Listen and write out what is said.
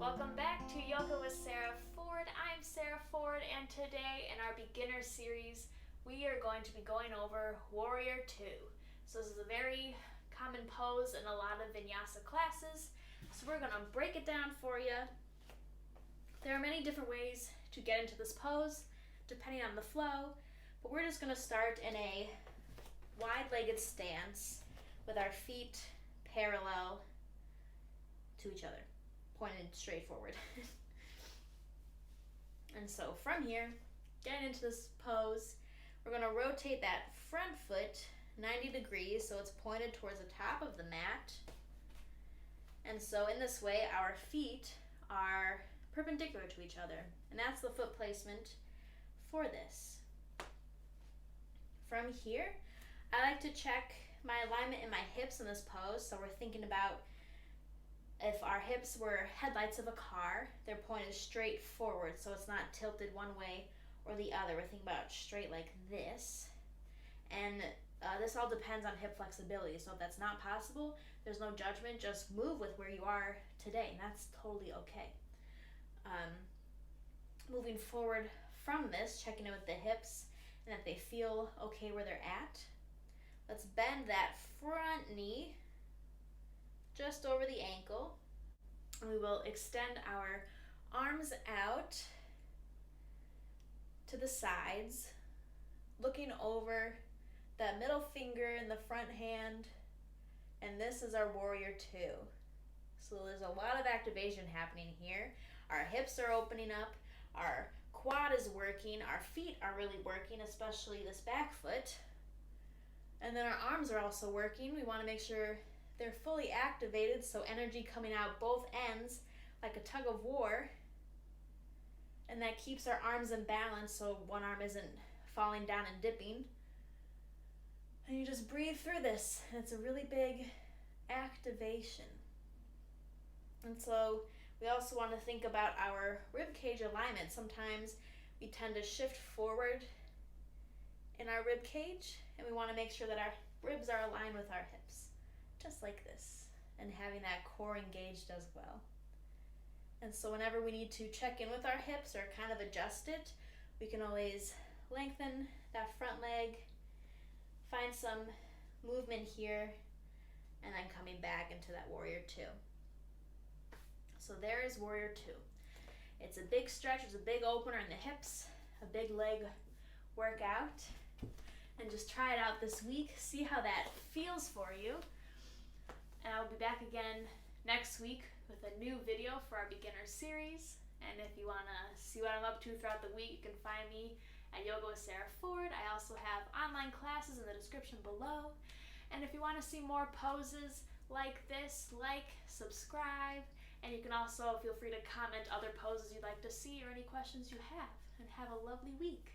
Welcome back to Yoga with Sarah Ford. I'm Sarah Ford, and today in our beginner series, we are going to be going over Warrior Two. So this is a very common pose in a lot of vinyasa classes. So we're going to break it down for you. There are many different ways to get into this pose, depending on the flow, but we're just going to start in a wide-legged stance with our feet parallel to each other, pointed straight forward. And so from here, getting into this pose, we're going to rotate that front foot 90 degrees so it's pointed towards the top of the mat. And so in this way, our feet are perpendicular to each other. And that's the foot placement for this. From here, I like to check my alignment in my hips in this pose. So we're thinking about if our hips were headlights of a car, they're pointed straight forward, so it's not tilted one way or the other. We're thinking about straight like this. And this all depends on hip flexibility. So if that's not possible, there's no judgment. Just move with where you are today, and that's totally okay. Moving forward from this, checking in with the hips and that they feel okay where they're at. Let's bend that front knee just over the ankle. And we will extend our arms out to the sides, looking over that middle finger in the front hand. And this is our Warrior Two. So there's a lot of activation happening here. Our hips are opening up, our quad is working, our feet are really working, especially this back foot. And then our arms are also working. We want to make sure they're fully activated, so energy coming out both ends like a tug of war. And that keeps our arms in balance so one arm isn't falling down and dipping. And you just breathe through this. And it's a really big activation. And so we also want to think about our rib cage alignment. Sometimes we tend to shift forward in our rib cage, and we want to make sure that our ribs are aligned with our hips, just like this, and having that core engaged as well. And so whenever we need to check in with our hips or kind of adjust it, we can always lengthen that front leg, find some movement here, and then coming back into that Warrior Two. So there is Warrior Two. It's a big stretch, it's a big opener in the hips, a big leg workout. And just try it out this week, see how that feels for you. And I'll be back again next week with a new video for our beginner series. And if you want to see what I'm up to throughout the week, you can find me at Yoga with Sarah Ford. I also have online classes in the description below. And if you want to see more poses like this, subscribe, and you can also feel free to comment other poses you'd like to see or any questions you have. And have a lovely week.